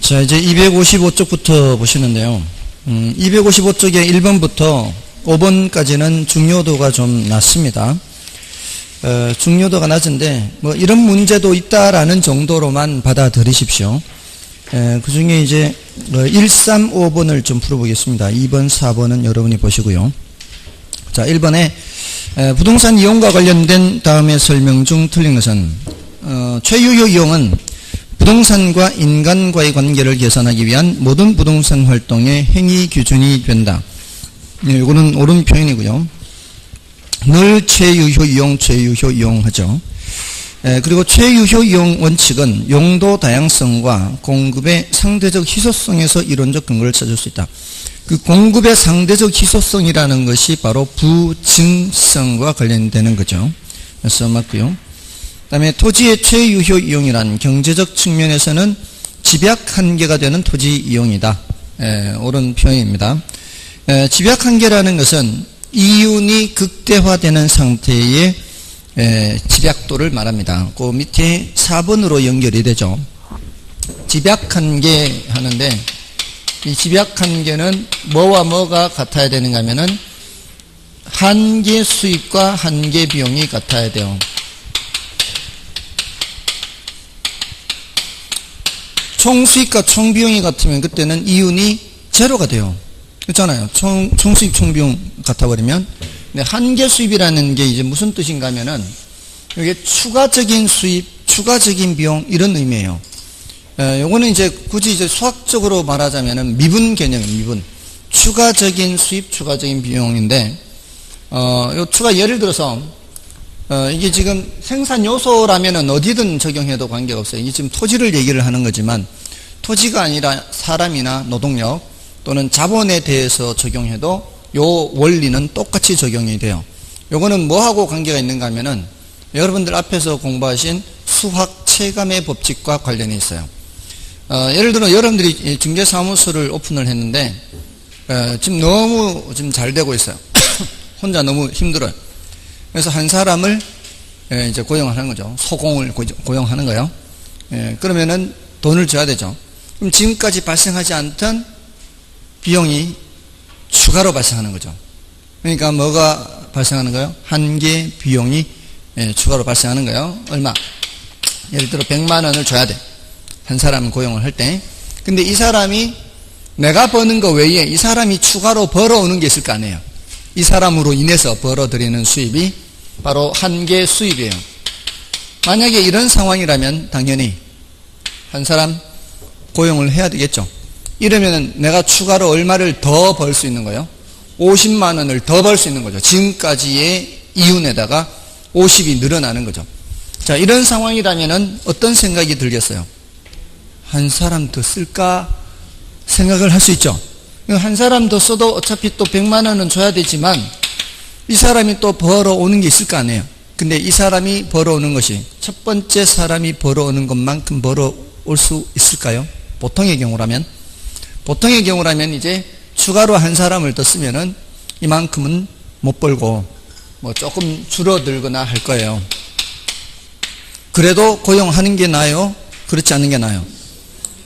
자, 이제 255쪽부터 보시는데요. 255쪽의 1번부터 5번까지는 중요도가 좀 낮습니다. 중요도가 낮은데, 뭐, 이런 문제도 있다라는 정도로만 받아들이십시오. 그 중에 이제, 1, 3, 5번을 좀 풀어보겠습니다. 2번, 4번은 여러분이 보시고요. 자, 1번에, 부동산 이용과 관련된 다음의 설명 중 틀린 것은, 최유효 이용은 부동산과 인간과의 관계를 개선하기 위한 모든 부동산 활동의 행위 기준이 된다. 이거는 옳은 표현이고요. 늘 최유효 이용 하죠. 그리고 최유효 이용 원칙은 용도 다양성과 공급의 상대적 희소성에서 이론적 근거를 찾을 수 있다. 그 공급의 상대적 희소성이라는 것이 바로 부증성과 관련되는 거죠. 그래서 맞고요. 그 다음에 토지의 최유효 이용이란 경제적 측면에서는 집약 한계가 되는 토지 이용이다. 옳은 표현입니다. 집약 한계라는 것은 이윤이 극대화되는 상태의 집약도를 말합니다. 그 밑에 4번으로 연결이 되죠. 집약 한계 하는데 이 집약 한계는 뭐와 뭐가 같아야 되는가 하면은 한계 수입과 한계 비용이 같아야 돼요. 총수입과 총비용이 같으면 그때는 이윤이 제로가 돼요. 그렇잖아요. 총수입, 총비용 같아버리면. 근데 한계 수입이라는 게 이제 무슨 뜻인가 하면은 이게 추가적인 수입, 추가적인 비용 이런 의미예요. 요거는 이제 굳이 이제 수학적으로 말하자면은 미분 개념이에요. 미분. 추가적인 수입, 추가적인 비용인데, 요 예를 들어서, 이게 지금 생산 요소라면은 어디든 적용해도 관계가 없어요. 이게 지금 토지를 얘기를 하는 거지만, 토지가 아니라 사람이나 노동력 또는 자본에 대해서 적용해도 요 원리는 똑같이 적용이 돼요. 요거는 뭐하고 관계가 있는가 하면은 여러분들 앞에서 공부하신 수학 체감의 법칙과 관련이 있어요. 예를 들어 여러분들이 중개사무소를 오픈을 했는데 지금 너무 지금 잘 되고 있어요. 혼자 너무 힘들어요. 그래서 한 사람을 이제 고용하는 거죠. 소공을 고용하는 거예요. 그러면은 돈을 줘야 되죠. 그럼 지금까지 발생하지 않던 비용이 추가로 발생하는 거죠. 그러니까 뭐가 발생하는 거예요? 한계 비용이 추가로 발생하는 거예요. 얼마? 예를 들어 100만 원을 줘야 돼. 한 사람 고용을 할 때. 근데 이 사람이 내가 버는 거 외에 이 사람이 추가로 벌어오는 게 있을 거 아니에요. 이 사람으로 인해서 벌어들이는 수입이 바로 한계 수입이에요. 만약에 이런 상황이라면 당연히 한 사람 고용을 해야 되겠죠. 이러면 내가 추가로 얼마를 더 벌 수 있는 거예요? 50만 원을 더 벌 수 있는 거죠. 지금까지의 이윤에다가 50이 늘어나는 거죠. 자, 이런 상황이라면 어떤 생각이 들겠어요? 한 사람 더 쓸까 생각을 할 수 있죠. 한 사람 더 써도 어차피 또 100만 원은 줘야 되지만 이 사람이 또 벌어오는 게 있을 거 아니에요. 근데 이 사람이 벌어오는 것이 첫 번째 사람이 벌어오는 것만큼 벌어올 수 있을까요? 보통의 경우라면 이제 추가로 한 사람을 더 쓰면은 이만큼은 못 벌고 뭐 조금 줄어들거나 할 거예요. 그래도 고용하는 게 나아요? 그렇지 않은 게 나아요?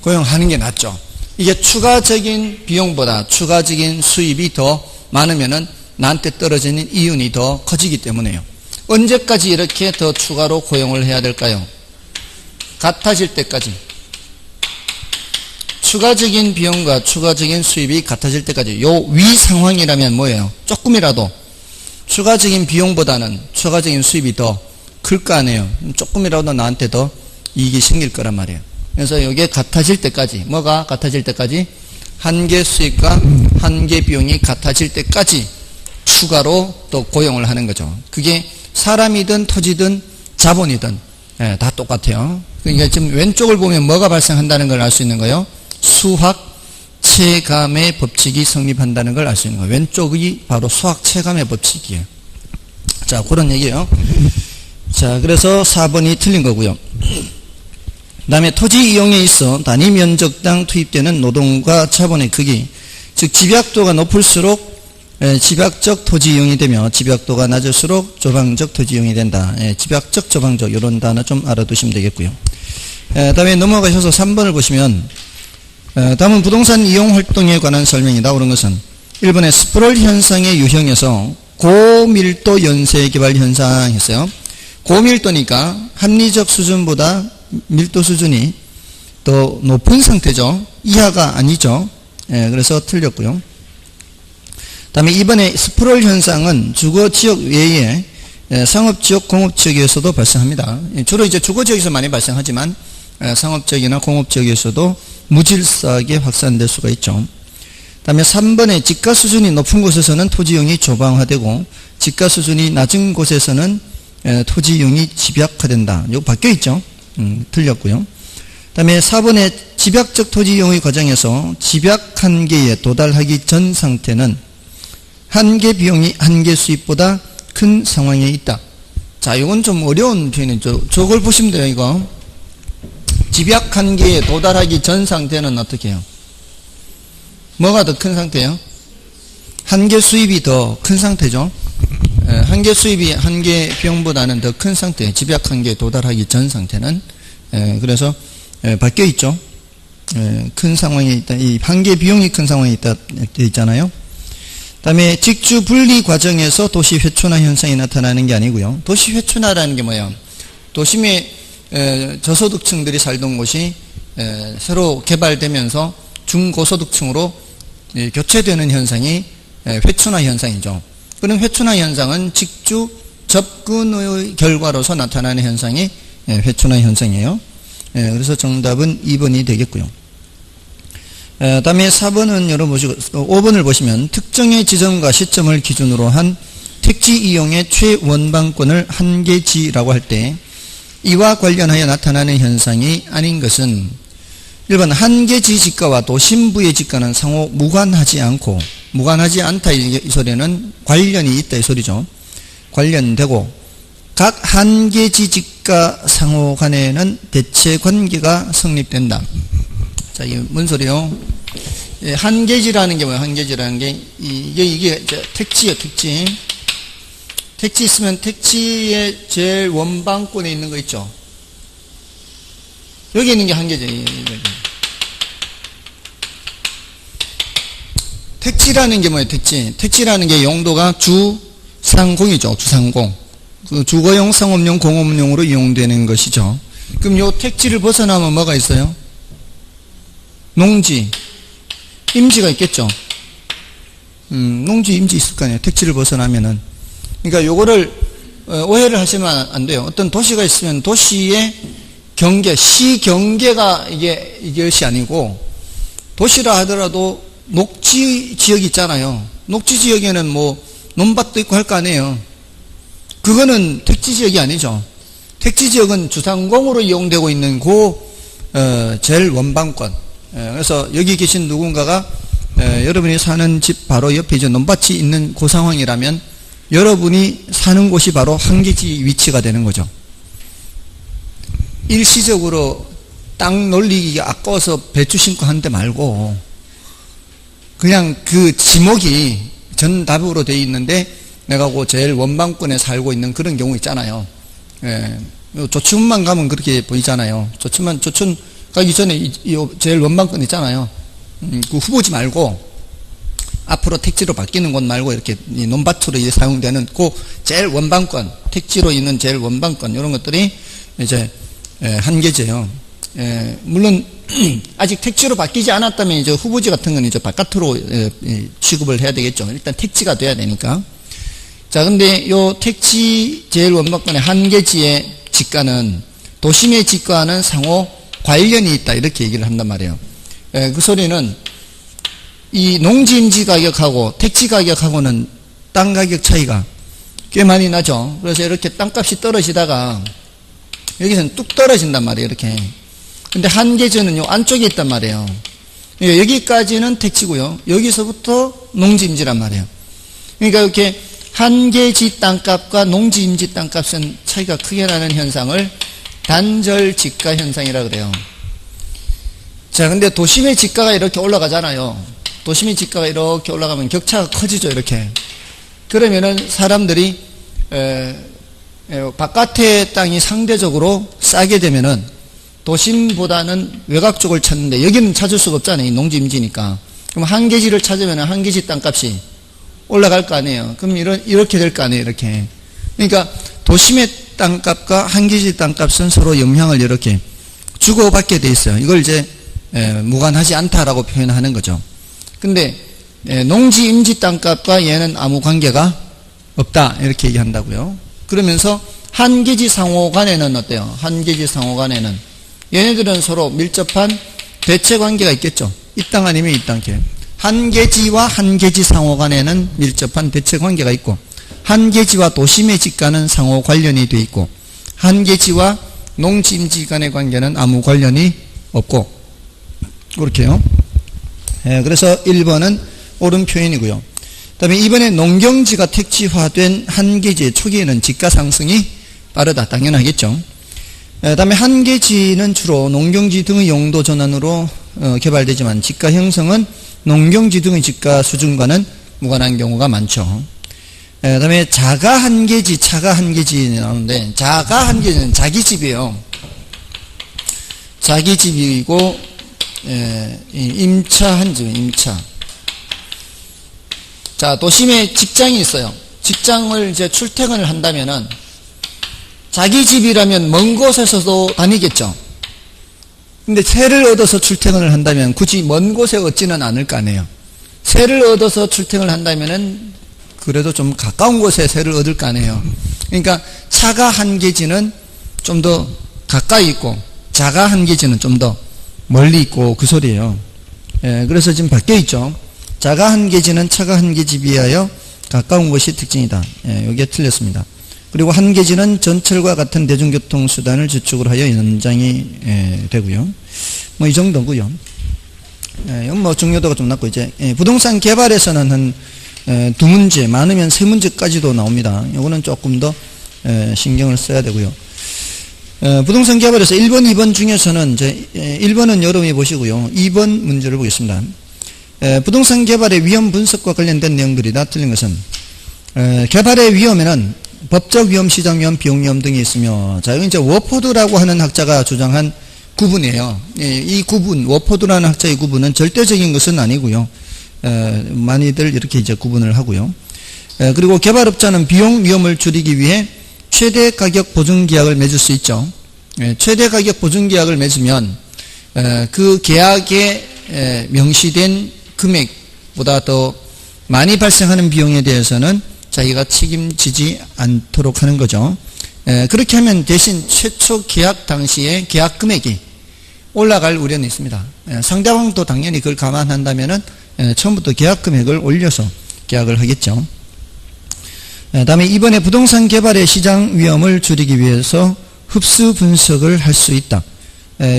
고용하는 게 낫죠. 이게 추가적인 비용보다 추가적인 수입이 더 많으면은 나한테 떨어지는 이윤이 더 커지기 때문에요. 언제까지 이렇게 더 추가로 고용을 해야 될까요? 같아질 때까지. 추가적인 비용과 추가적인 수입이 같아질 때까지. 요 위 상황이라면 뭐예요? 조금이라도 추가적인 비용보다는 추가적인 수입이 더 클 거 아니에요. 조금이라도 나한테 더 이익이 생길 거란 말이에요. 그래서 이게 같아질 때까지, 뭐가 같아질 때까지? 한계 수입과 한계 비용이 같아질 때까지 추가로 또 고용을 하는 거죠. 그게 사람이든 토지든 자본이든 다 똑같아요. 그러니까 지금 왼쪽을 보면 뭐가 발생한다는 걸 알 수 있는 거예요? 수학 체감의 법칙이 성립한다는 걸 알 수 있는 거예요. 왼쪽이 바로 수학 체감의 법칙이에요. 자, 그런 얘기예요. 자, 그래서 4번이 틀린 거고요. 그 다음에 토지 이용에 있어 단위 면적당 투입되는 노동과 자본의 크기, 즉 집약도가 높을수록 집약적 토지 이용이 되며 집약도가 낮을수록 조방적 토지 이용이 된다. 집약적, 조방적 이런 단어 좀 알아두시면 되겠고요. 그 다음에 넘어가셔서 3번을 보시면 다음은 부동산 이용 활동에 관한 설명이다. 옳은 것은 1번에 스프롤 현상의 유형에서 고밀도 연쇄 개발 현상 했어요. 고밀도니까 합리적 수준보다 밀도 수준이 더 높은 상태죠. 이하가 아니죠. 그래서 틀렸고요. 다음에 2번에 스프롤 현상은 주거 지역 외에 상업지역, 공업지역에서도 발생합니다. 주로 이제 주거지역에서 많이 발생하지만 상업지역이나 공업지역에서도 무질서하게 확산될 수가 있죠. 다음에 3번에 집가 수준이 높은 곳에서는 토지용이 조방화되고 집가 수준이 낮은 곳에서는 토지용이 집약화된다. 이거 바뀌어 있죠. 틀렸고요. 다음에 4번에 집약적 토지용의 과정에서 집약 한계에 도달하기 전 상태는 한계 비용이 한계 수입보다 큰 상황에 있다. 자, 이건 좀 어려운 표현이죠. 저걸 보시면 돼요, 이거. 집약 한계에 도달하기 전 상태는 어떻게 해요? 뭐가 더 큰 상태예요? 한계 수입이 더 큰 상태죠. 한계 수입이 한계 비용보다는 더 큰 상태, 집약 한계에 도달하기 전 상태는. 그래서 바뀌어 있죠. 큰 상황에 있다. 이 한계 비용이 큰 상황에 있다 되어 있잖아요. 다음에 직주 분리 과정에서 도시 회춘화 현상이 나타나는 게 아니고요. 도시 회춘화라는 게 뭐예요? 도심에 저소득층들이 살던 곳이 새로 개발되면서 중고소득층으로 교체되는 현상이 회춘화 현상이죠. 그런 회춘화 현상은 직주 접근의 결과로서 나타나는 현상이 회춘화 현상이에요. 그래서 정답은 2번이 되겠고요. 다음에 4번은 열어보시고 5번을 보시면 특정의 지점과 시점을 기준으로 한 택지 이용의 최원방권을 한계지라고 할 때 이와 관련하여 나타나는 현상이 아닌 것은 1번 한계지 지가와 도심부의 지가는 상호 무관하지 않고 무관하지 않다 이 소리는 관련이 있다 이 소리죠. 관련되고 각 한계지 지가 상호 간에는 대체 관계가 성립된다. 자, 이게 뭔 소리요? 한계지라는 게 뭐예요? 한계지라는 게 이게 택지예요, 택지. 택지 있으면 택지의 제일 원방권에 있는 거 있죠. 여기 있는 게 한계지. 택지라는 게 뭐예요? 택지. 택지라는 게 용도가 주상공이죠. 주상공. 그 주거용, 상업용, 공업용으로 이용되는 것이죠. 그럼 요 택지를 벗어나면 뭐가 있어요? 농지, 임지가 있겠죠. 농지, 임지 있을 거 아니에요. 택지를 벗어나면은. 그러니까 요거를 오해를 하시면 안 돼요. 어떤 도시가 있으면 도시의 경계, 시 경계가 이것이 아니고 도시라 하더라도 녹지 지역이 있잖아요. 녹지 지역에는 뭐 논밭도 있고 할 거 아니에요. 그거는 택지 지역이 아니죠. 택지 지역은 주상공으로 이용되고 있는 제일 원방권. 그래서 여기 계신 누군가가 여러분이 사는 집 바로 옆에 이제 논밭이 있는 그 상황이라면 여러분이 사는 곳이 바로 한계지 위치가 되는 거죠. 일시적으로 땅 놀리기가 아까워서 배추 심고 한 데 말고 그냥 그 지목이 전답으로 되어 있는데 내가 그 제일 원방권에 살고 있는 그런 경우 있잖아요. 조치원만 가면 그렇게 보이잖아요. 조천 가기 전에 이 제일 원방권 있잖아요. 그 후보지 말고 앞으로 택지로 바뀌는 곳 말고 이렇게 논밭으로 사용되는 그 제일 원방권, 택지로 있는 제일 원방권 이런 것들이 이제 한계제요. 물론 아직 택지로 바뀌지 않았다면 이제 후보지 같은 건 이제 바깥으로 취급을 해야 되겠죠. 일단 택지가 돼야 되니까. 자, 근데 요 택지 제일 원방권의 한계지의 지가는 도심의 지가와는 상호 관련이 있다 이렇게 얘기를 한단 말이에요. 그 소리는 이 농지임지 가격하고 택지 가격하고는 땅 가격 차이가 꽤 많이 나죠. 그래서 이렇게 땅값이 떨어지다가 여기서는 뚝 떨어진단 말이에요. 이렇게. 근데 한계지는 요 안쪽에 있단 말이에요. 여기까지는 택지고요. 여기서부터 농지임지란 말이에요. 그러니까 이렇게 한계지 땅값과 농지임지 땅값은 차이가 크게 나는 현상을 단절 지가 현상이라 그래요. 자, 근데 도심의 지가가 이렇게 올라가잖아요. 도심의 지가가 이렇게 올라가면 격차가 커지죠, 이렇게. 그러면은 사람들이 바깥의 땅이 상대적으로 싸게 되면은 도심보다는 외곽 쪽을 찾는데 여기는 찾을 수가 없잖아요. 농지임지니까. 그럼 한계지를 찾으면 한계지 땅값이 올라갈 거 아니에요. 그럼 이렇게 될 거 아니에요. 이렇게. 그러니까 도심의 땅값과 한계지 땅값은 서로 영향을 이렇게 주고받게 돼 있어요. 이걸 이제 무관하지 않다라고 표현하는 거죠. 근데 농지 임지 땅값과 얘는 아무 관계가 없다 이렇게 얘기한다고요. 그러면서 한계지 상호 간에는 어때요? 한계지 상호 간에는 얘네들은 서로 밀접한 대체 관계가 있겠죠. 이 땅 아니면 이 땅 길. 한계지와 한계지 상호 간에는 밀접한 대체 관계가 있고, 한계지와 도심의 집과는 상호 관련이 되어 있고, 한계지와 농지 임지 간의 관계는 아무 관련이 없고, 그렇게요. 그래서 1번은 옳은 표현이고요. 그 다음에 이번에 농경지가 택지화된 한계지의 초기에는 집가 상승이 빠르다. 당연하겠죠. 그 다음에 한계지는 주로 농경지 등의 용도 전환으로 개발되지만 집가 형성은 농경지 등의 집가 수준과는 무관한 경우가 많죠. 그 다음에 자가 한계지, 차가 한계지 나오는데, 자가 한계지는 자기 집이에요. 자기 집이고, 임차 한지, 임차. 자, 도심에 직장이 있어요. 직장을 이제 출퇴근을 한다면은, 자기 집이라면 먼 곳에서도 다니겠죠. 근데 세를 얻어서 출퇴근을 한다면 굳이 먼 곳에 얻지는 않을 거 아니에요. 세를 얻어서 출퇴근을 한다면은 그래도 좀 가까운 곳에 세를 얻을 거 아니에요. 그러니까 차가 한계지는 좀 더 가까이 있고, 자가 한계지는 좀 더 멀리 있고, 그 소리예요. 그래서 지금 바뀌어 있죠. 자가 한계지는 차가 한계지 비하여 가까운 것이 특징이다. 여기에 틀렸습니다. 그리고 한계지는 전철과 같은 대중교통수단을 주축으로 하여 연장이 되고요. 뭐 이 정도고요. 이건 뭐 중요도가 좀 낮고, 이제 부동산 개발에서는 한 두 문제, 많으면 세 문제까지도 나옵니다. 이거는 조금 더 신경을 써야 되고요. 부동산 개발에서 1번, 2번 중에서는 이제 1번은 여러분이 보시고요. 2번 문제를 보겠습니다. 부동산 개발의 위험 분석과 관련된 내용들이다. 틀린 것은 개발의 위험에는 법적 위험, 시장 위험, 비용 위험 등이 있으며, 자, 이건 이제 워포드라고 하는 학자가 주장한 구분이에요. 이 구분, 워포드라는 학자의 구분은 절대적인 것은 아니고요. 많이들 이렇게 이제 구분을 하고요. 그리고 개발업자는 비용 위험을 줄이기 위해 최대 가격 보증 계약을 맺을 수 있죠. 최대 가격 보증 계약을 맺으면 그 계약에 명시된 금액보다 더 많이 발생하는 비용에 대해서는 자기가 책임지지 않도록 하는 거죠. 그렇게 하면 대신 최초 계약 당시에 계약 금액이 올라갈 우려는 있습니다. 상대방도 당연히 그걸 감안한다면은 처음부터 계약 금액을 올려서 계약을 하겠죠. 다음에 이번에 부동산 개발의 시장 위험을 줄이기 위해서 흡수 분석을 할 수 있다.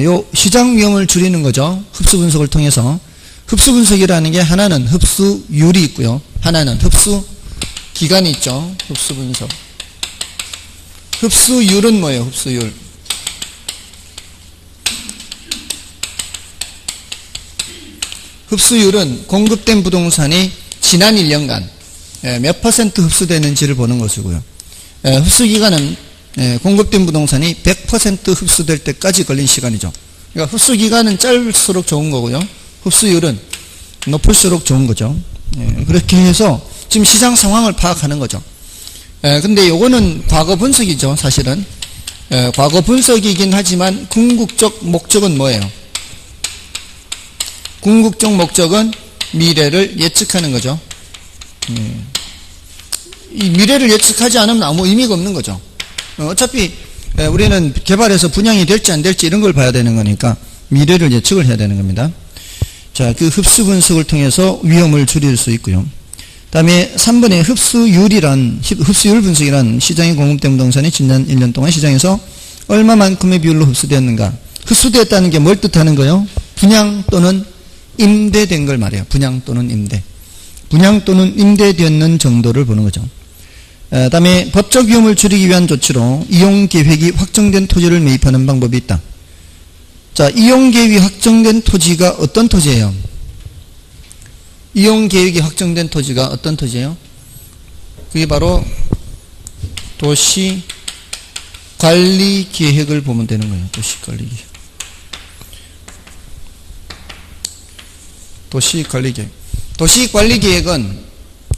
요 시장 위험을 줄이는 거죠. 흡수 분석을 통해서. 흡수 분석이라는 게 하나는 흡수율이 있고요. 하나는 흡수 기간이 있죠. 흡수 분석. 흡수율은 뭐예요? 흡수율. 흡수율은 공급된 부동산이 지난 1년간 몇 퍼센트 흡수되는지를 보는 것이고요. 흡수기간은 공급된 부동산이 100% 흡수될 때까지 걸린 시간이죠. 그러니까 흡수기간은 짧을수록 좋은 거고요. 흡수율은 높을수록 좋은 거죠. 그렇게 해서 지금 시장 상황을 파악하는 거죠. 근데 요거는 과거 분석이죠, 사실은. 과거 분석이긴 하지만 궁극적 목적은 뭐예요? 궁극적 목적은 미래를 예측하는 거죠. 이 미래를 예측하지 않으면 아무 의미가 없는 거죠. 어차피 우리는 개발해서 분양이 될지 안 될지 이런 걸 봐야 되는 거니까 미래를 예측을 해야 되는 겁니다. 자, 그 흡수 분석을 통해서 위험을 줄일 수 있고요. 다음에 3번에 흡수율 분석이란 시장에 공급된 부동산이 지난 1년 동안 시장에서 얼마만큼의 비율로 흡수되었는가. 흡수되었다는 게 뭘 뜻하는 거예요? 분양 또는 임대된 걸 말해요. 분양 또는 임대. 분양 또는 임대되었는 정도를 보는 거죠. 다음에 법적 위험을 줄이기 위한 조치로 이용계획이 확정된 토지를 매입하는 방법이 있다. 자, 이용계획이 확정된 토지가 어떤 토지예요? 이용계획이 확정된 토지가 어떤 토지예요? 그게 바로 도시관리계획을 보면 되는 거예요. 도시관리계획. 도시관리계획. 도시관리계획은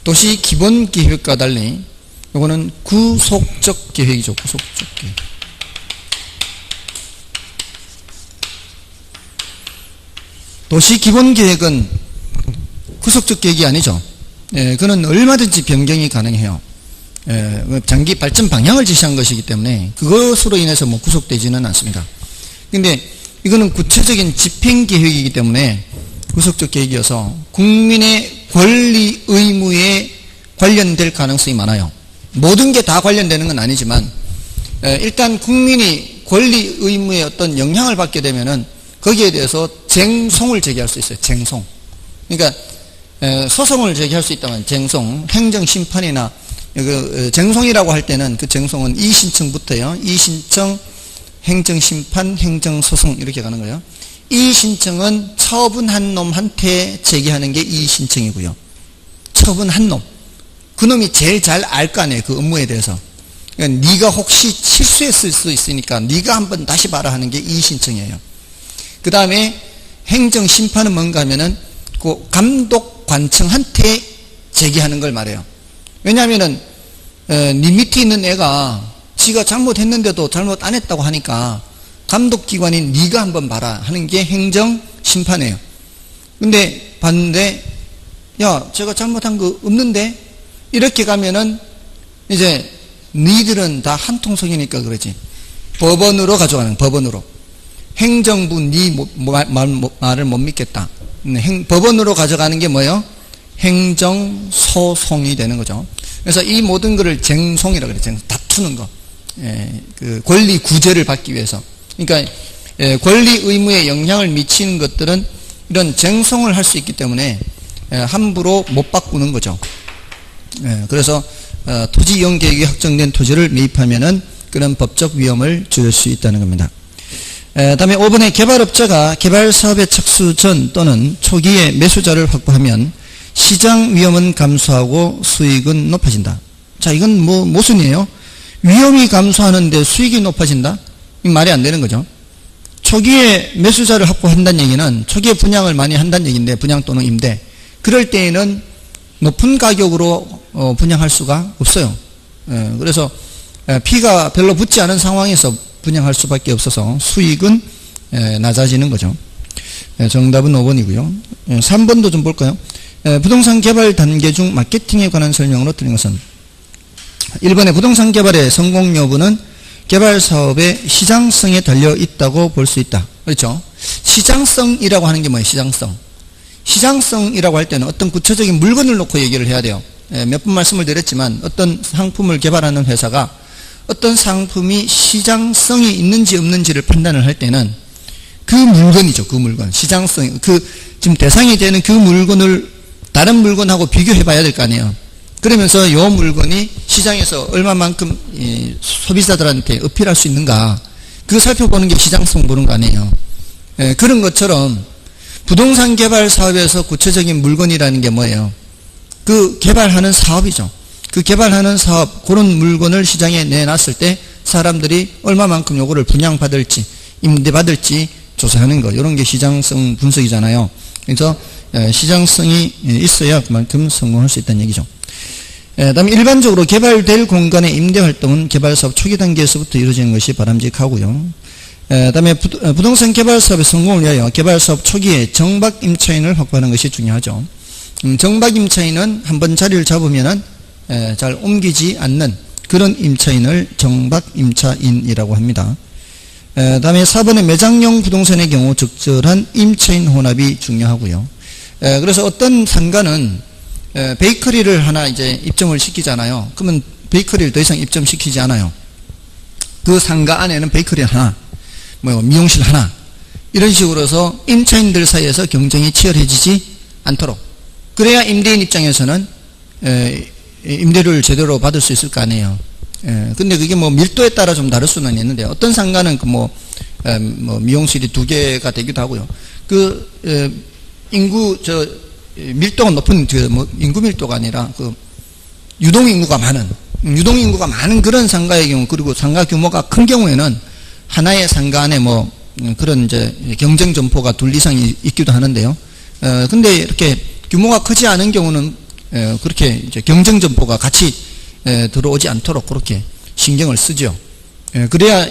도시기본계획과 달리 이거는 구속적 계획이죠. 구속적 계획. 도시기본계획은 구속적 계획이 아니죠. 그는 얼마든지 변경이 가능해요. 장기 발전 방향을 지시한 것이기 때문에 그것으로 인해서 뭐 구속되지는 않습니다. 근데 이거는 구체적인 집행계획이기 때문에 구속적 계획이어서 국민의 권리 의무에 관련될 가능성이 많아요. 모든 게 다 관련되는 건 아니지만 일단 국민이 권리 의무에 어떤 영향을 받게 되면은 거기에 대해서 쟁송을 제기할 수 있어요. 쟁송. 그러니까 소송을 제기할 수 있다면 쟁송, 행정심판이나 쟁송이라고 할 때는 그 쟁송은 이신청부터요. 이신청, 행정심판, 행정소송 이렇게 가는 거예요. 이신청은 처분한 놈한테 제기하는 게 이신청이고요. 처분한 놈. 그 놈이 제일 잘 알 거 아니에요. 그 업무에 대해서. 그러니까 네가 혹시 실수했을 수 있으니까 네가 한번 다시 봐라 하는 게 이신청이에요. 그 다음에 행정심판은 뭔가 하면은 그 감독관청한테 제기하는 걸 말해요. 왜냐하면은 네 밑에 있는 애가 지가 잘못했는데도 잘못 안 했다고 하니까 감독기관인 네가 한번 봐라 하는 게 행정심판이에요. 근데 봤는데 야 제가 잘못한 거 없는데 이렇게 가면은 이제 니들은 다 한통속이니까 그러지. 법원으로 가져가는 법원으로. 행정부 네 말을 못 믿겠다. 법원으로 가져가는 게 뭐예요? 행정소송이 되는 거죠. 그래서 이 모든 것을 쟁송이라고 그래요. 다투는 거. 그 권리 구제를 받기 위해서. 그러니까 권리 의무에 영향을 미치는 것들은 이런 쟁송을 할 수 있기 때문에 함부로 못 바꾸는 거죠. 그래서 토지 이용 계획이 확정된 토지를 매입하면은 그런 법적 위험을 줄일 수 있다는 겁니다. 다음에 5번에 개발업자가 개발사업에 착수 전 또는 초기에 매수자를 확보하면 시장 위험은 감소하고 수익은 높아진다. 자, 이건 무슨 이에요? 위험이 감소하는데 수익이 높아진다? 이 말이 안 되는 거죠. 초기에 매수자를 확보한다는 얘기는 초기에 분양을 많이 한다는 얘기인데, 분양 또는 임대. 그럴 때에는 높은 가격으로 분양할 수가 없어요. 그래서 피가 별로 붙지 않은 상황에서 분양할 수밖에 없어서 수익은 낮아지는 거죠. 정답은 5번이고요. 3번도 좀 볼까요? 부동산 개발 단계 중 마케팅에 관한 설명으로 드린 것은 1번에 부동산 개발의 성공 여부는 개발 사업의 시장성에 달려 있다고 볼 수 있다. 그렇죠? 시장성이라고 하는 게 뭐예요? 시장성. 시장성이라고 할 때는 어떤 구체적인 물건을 놓고 얘기를 해야 돼요. 몇 번 말씀을 드렸지만 어떤 상품을 개발하는 회사가 어떤 상품이 시장성이 있는지 없는지를 판단을 할 때는 그 물건이죠. 그 물건. 시장성. 지금 대상이 되는 그 물건을 다른 물건하고 비교해 봐야 될 거 아니에요. 그러면서 이 물건이 시장에서 얼마만큼 소비자들한테 어필할 수 있는가. 그거 살펴보는 게 시장성 보는 거 아니에요. 그런 것처럼 부동산 개발 사업에서 구체적인 물건이라는 게 뭐예요? 그 개발하는 사업이죠. 그 개발하는 사업, 그런 물건을 시장에 내놨을 때 사람들이 얼마만큼 요거를 분양받을지, 임대받을지 조사하는 거. 이런 게 시장성 분석이잖아요. 그래서 시장성이 있어야 그만큼 성공할 수 있다는 얘기죠. 다음에 일반적으로 개발될 공간의 임대활동은 개발사업 초기 단계에서부터 이루어지는 것이 바람직하고요. 다음에 부동산 개발사업의 성공을 위하여 개발사업 초기에 정박임차인을 확보하는 것이 중요하죠. 정박임차인은 한번 자리를 잡으면은 잘 옮기지 않는 그런 임차인을 정박임차인이라고 합니다. 다음에 4번의 매장용 부동산의 경우 적절한 임차인 혼합이 중요하고요. 그래서 어떤 상가는 베이커리를 하나 이제 입점을 시키잖아요. 그러면 베이커리를 더 이상 입점시키지 않아요. 그 상가 안에는 베이커리 하나, 미용실 하나, 이런 식으로 해서 임차인들 사이에서 경쟁이 치열해지지 않도록. 그래야 임대인 입장에서는 임대료를 제대로 받을 수 있을 거 아니에요. 근데 그게 밀도에 따라 좀 다를 수는 있는데, 어떤 상가는 미용실이 2개가 되기도 하고요. 밀도가 높은, 인구 밀도가 아니라, 유동인구가 많은 그런 상가의 경우, 그리고 상가 규모가 큰 경우에는 하나의 상가 안에 그런 이제 경쟁 점포가 둘 이상이 있기도 하는데요. 근데 이렇게 규모가 크지 않은 경우는 그렇게 이제 경쟁 점포가 같이 들어오지 않도록 그렇게 신경을 쓰죠. 그래야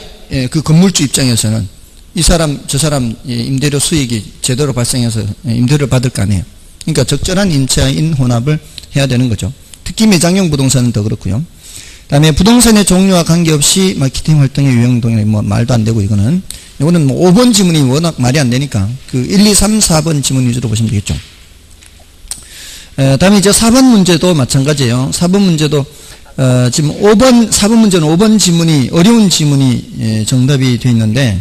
그 건물주 입장에서는 이 사람 저 사람 임대료 수익이 제대로 발생해서 임대료를 받을 거 아니에요. 그러니까 적절한 인체인 혼합을 해야 되는 거죠. 특히 매장형 부동산은 더 그렇고요. 그다음에 부동산의 종류와 관계없이 마케팅 활동의 유형 등의 뭐 말도 안 되고 이거는 뭐 5번 지문이 워낙 말이 안 되니까 그 1, 2, 3, 4번 지문 위주로 보시면 되겠죠. 다음에 이제 4번 문제도 마찬가지예요. 4번 문제도 지금 4번 문제는 5번 지문이 어려운 지문이 정답이 되어 있는데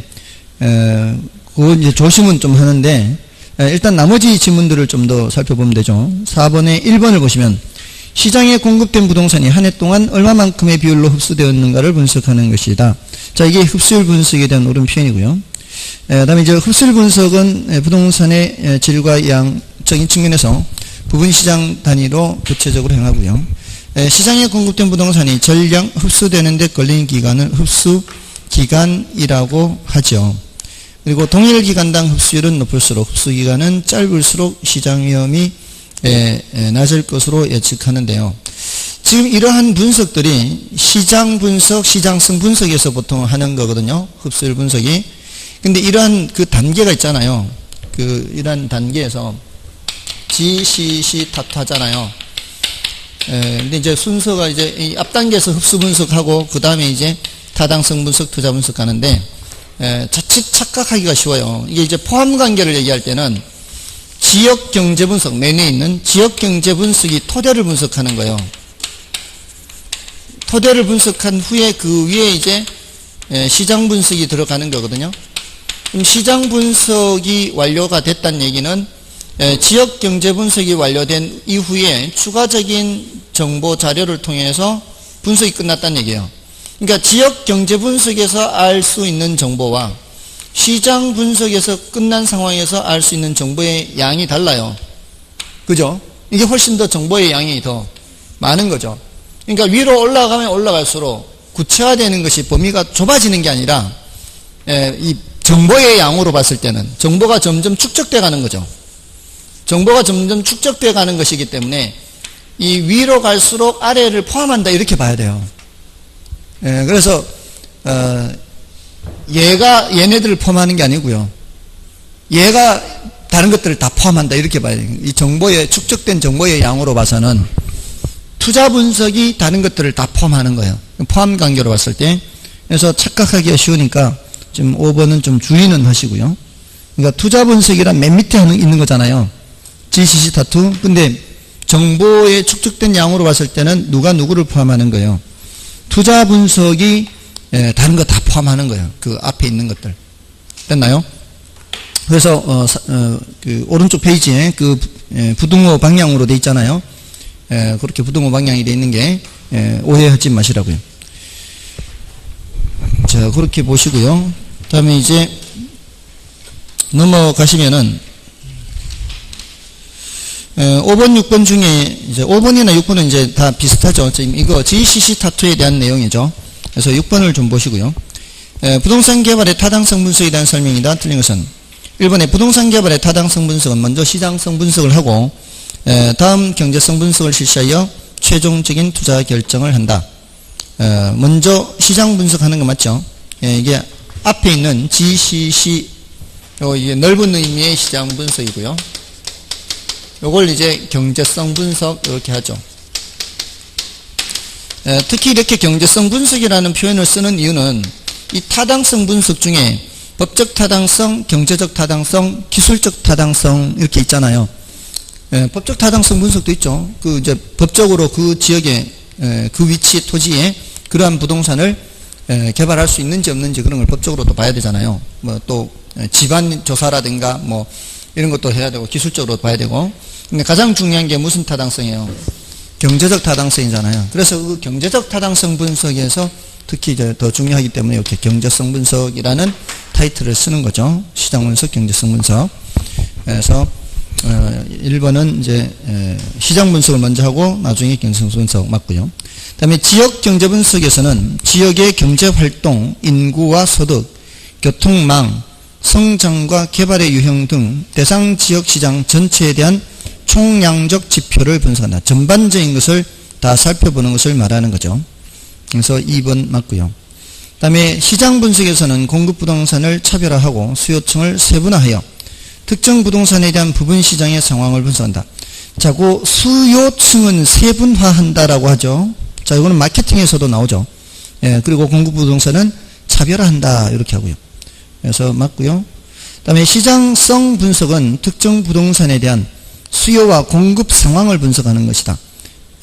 그거 이제 조심은 좀 하는데 일단 나머지 지문들을 좀 더 살펴보면 되죠. 4번에 1번을 보시면 시장에 공급된 부동산이 한 해 동안 얼마만큼의 비율로 흡수되었는가를 분석하는 것이다. 자, 이게 흡수율 분석에 대한 옳은 표현이고요. 다음에 이제 흡수율 분석은 부동산의 질과 양적인 측면에서 부분 시장 단위로 구체적으로 행하고요. 시장에 공급된 부동산이 전량 흡수되는 데 걸리는 기간을 흡수 기간이라고 하죠. 그리고 동일 기간당 흡수율은 높을수록 흡수 기간은 짧을수록 시장 위험이 낮을 것으로 예측하는데요. 지금 이러한 분석들이 시장 분석, 시장성 분석에서 보통 하는 거거든요. 흡수율 분석이. 근데 이러한 그 단계가 있잖아요. 이러한 단계에서 G, C, C 타투 하잖아요. 근데 이제 순서가 이제 이 앞 단계에서 흡수 분석하고 그 다음에 이제 타당성 분석, 투자 분석 하는데 자칫 착각하기가 쉬워요. 이게 이제 포함 관계를 얘기할 때는 지역 경제 분석, 내내에 있는 지역 경제 분석이 토대를 분석하는 거예요. 토대를 분석한 후에 그 위에 이제 시장 분석이 들어가는 거거든요. 그럼 시장 분석이 완료가 됐다는 얘기는 지역 경제 분석이 완료된 이후에 추가적인 정보 자료를 통해서 분석이 끝났다는 얘기예요. 그러니까 지역 경제 분석에서 알 수 있는 정보와 시장 분석에서 끝난 상황에서 알 수 있는 정보의 양이 달라요. 그죠? 이게 훨씬 더 정보의 양이 더 많은 거죠. 그러니까 위로 올라가면 올라갈수록 구체화되는 것이 범위가 좁아지는 게 아니라 이 정보의 양으로 봤을 때는 정보가 점점 축적돼 가는 거죠. 정보가 점점 축적돼 가는 것이기 때문에 이 위로 갈수록 아래를 포함한다 이렇게 봐야 돼요. 그래서 얘가 얘네들을 포함하는 게 아니고요. 얘가 다른 것들을 다 포함한다 이렇게 봐야 돼요. 이 정보의 축적된 정보의 양으로 봐서는 투자 분석이 다른 것들을 다 포함하는 거예요. 포함 관계로 봤을 때. 그래서 착각하기가 쉬우니까 지금 5번은 좀 주의는 하시고요. 그러니까 투자 분석이란 맨 밑에 있는 거잖아요. GCC 타투. 근데 정보의 축적된 양으로 봤을 때는 누가 누구를 포함하는 거예요. 투자 분석이 다른 거 다 포함하는 거예요. 그 앞에 있는 것들. 됐나요? 그래서 그 오른쪽 페이지에 그 부등호 방향으로 돼 있잖아요. 그렇게 부등호 방향이 돼 있는 게 오해하지 마시라고요. 자, 그렇게 보시고요. 다음에 이제 넘어가시면은 5번, 6번 중에 이제 5번이나 6번은 이제 다 비슷하죠. 지금 이거 GCC 타투에 대한 내용이죠. 그래서 6번을 좀 보시고요. 부동산 개발의 타당성 분석에 대한 설명이다. 틀린 것은 1번에 부동산 개발의 타당성 분석은 먼저 시장성 분석을 하고 다음 경제성 분석을 실시하여 최종적인 투자 결정을 한다. 먼저 시장 분석하는 거 맞죠? 이게 앞에 있는 GCC 이게 넓은 의미의 시장 분석이고요. 요걸 이제 경제성 분석 이렇게 하죠. 특히 이렇게 경제성 분석이라는 표현을 쓰는 이유는 이 타당성 분석 중에 법적 타당성, 경제적 타당성, 기술적 타당성 이렇게 있잖아요. 법적 타당성 분석도 있죠. 그 이제 법적으로 그 지역에 그 위치 토지에 그러한 부동산을 개발할 수 있는지 없는지 그런 걸 법적으로 또 봐야 되잖아요. 뭐 또 집안 조사라든가 뭐 이런 것도 해야 되고 기술적으로 봐야 되고. 근데 가장 중요한 게 무슨 타당성이에요? 경제적 타당성이잖아요. 그래서 그 경제적 타당성 분석에서 특히 이제 더 중요하기 때문에 이렇게 경제성 분석이라는 타이틀을 쓰는 거죠. 시장 분석, 경제성 분석. 그래서 1번은 이제 시장 분석을 먼저 하고 나중에 경제성 분석 맞고요. 그다음에 지역 경제 분석에서는 지역의 경제 활동, 인구와 소득, 교통망, 성장과 개발의 유형 등 대상 지역 시장 전체에 대한 총량적 지표를 분석한다. 전반적인 것을 다 살펴보는 것을 말하는 거죠. 그래서 2번 맞고요. 그 다음에 시장 분석에서는 공급 부동산을 차별화하고 수요층을 세분화하여 특정 부동산에 대한 부분 시장의 상황을 분석한다. 자, 그 수요층은 세분화한다라고 하죠. 자, 이거는 마케팅에서도 나오죠. 예, 그리고 공급 부동산은 차별화한다 이렇게 하고요. 그래서 맞고요. 그 다음에 시장성 분석은 특정 부동산에 대한 수요와 공급 상황을 분석하는 것이다.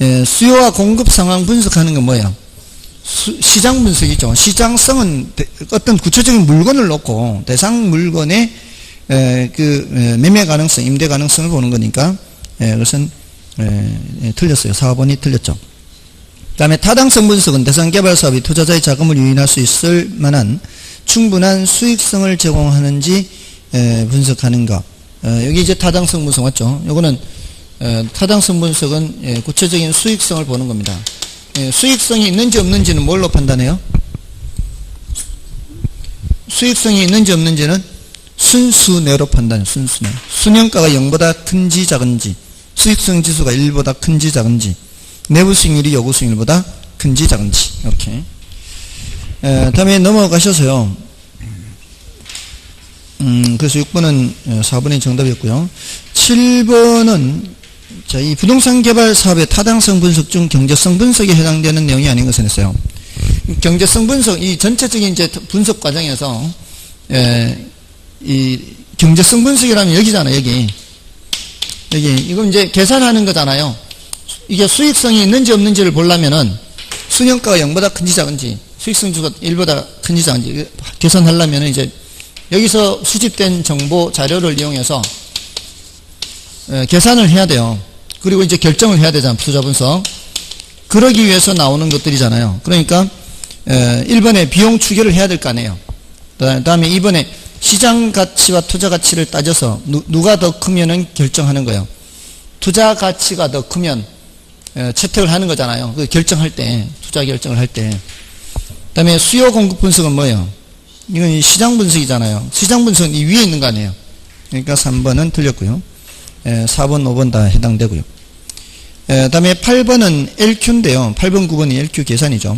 예, 수요와 공급 상황 분석하는 건 뭐예요? 시장 분석이죠. 시장성은 어떤 구체적인 물건을 놓고 대상 물건의 매매 가능성, 임대 가능성을 보는 거니까 그것은 틀렸어요. 4번이 틀렸죠. 그 다음에 타당성 분석은 대상 개발 사업이 투자자의 자금을 유인할 수 있을 만한 충분한 수익성을 제공하는지 분석하는 것. 여기 이제 타당성 분석 맞죠? 요거는 타당성 분석은 구체적인 수익성을 보는 겁니다. 수익성이 있는지 없는지는 뭘로 판단해요? 수익성이 있는지 없는지는 순수내로 판단해요. 순수내. 순현가가 0보다 큰지 작은지, 수익성 지수가 1보다 큰지 작은지, 내부 수익률이 요구 수익률보다 큰지 작은지 이렇게. 다음에 넘어가셔서요. 그래서 6번은 4번이 정답이었고요. 7번은 자, 이 부동산 개발 사업의 타당성 분석 중 경제성 분석에 해당되는 내용이 아닌 것을 했어요. 경제성 분석, 이 전체적인 이제 분석 과정에서 이 경제성 분석이라면 여기잖아요. 여기 이건 이제 계산하는 거잖아요. 이게 수익성이 있는지 없는지를 보려면은 순현가가 0보다 큰지 작은지, 수익성 지수가 1보다 큰지 작은지 계산하려면 이제 여기서 수집된 정보 자료를 이용해서 계산을 해야 돼요. 그리고 이제 결정을 해야 되잖아요. 투자 분석. 그러기 위해서 나오는 것들이잖아요. 그러니까 1번에 비용 추계를 해야 될 거 아니에요. 그 다음에 2번에 시장 가치와 투자 가치를 따져서 누가 더 크면은 결정하는 거예요. 투자 가치가 더 크면 채택을 하는 거잖아요. 그 결정할 때, 투자 결정을 할 때. 그 다음에 수요 공급 분석은 뭐예요? 이건 시장 분석이잖아요. 시장 분석은 이 위에 있는 거 아니에요. 그러니까 3번은 틀렸고요. 4번, 5번 다 해당되고요. 다음에 8번은 LQ인데요. 8번, 9번이 LQ 계산이죠.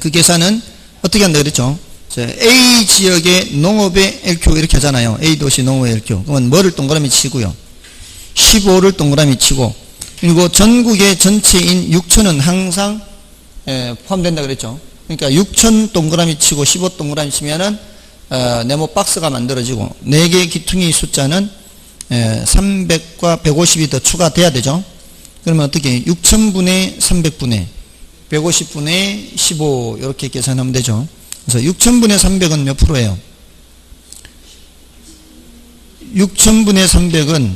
그 계산은 어떻게 한다 그랬죠? A 지역의 농업의 LQ 이렇게 하잖아요. A 도시 농업의 LQ. 그러면 뭐를 동그라미 치고요. 15를 동그라미 치고, 그리고 전국의 전체인 6천은 항상 포함된다 그랬죠. 그러니까 6천 동그라미 치고 15 동그라미 치면은 네모 박스가 만들어지고 4개의 기퉁이 숫자는 300과 150이 더 추가돼야 되죠. 그러면 어떻게 6천분의 300분의 150분의 15 이렇게 계산하면 되죠. 그래서 6천분의 300은 몇 프로예요? 6천분의 300은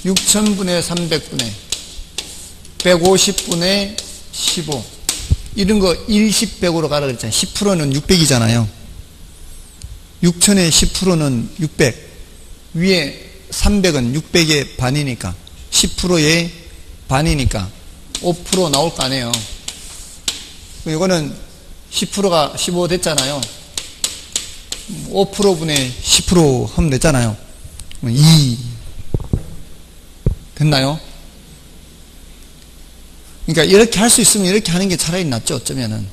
6천분의 300분의 150분의 15 이런 거 1,10,100으로 가라 그랬잖아요. 10%는 600이잖아요. 6천의 10%는 600 위에 300은 600의 반이니까 10%의 반이니까 5% 나올 거 아니에요. 이거는 10%가 15 됐잖아요. 5%분의 10% 하면 됐잖아요. 2 됐나요? 그러니까 이렇게 할 수 있으면 이렇게 하는 게 차라리 낫죠. 어쩌면은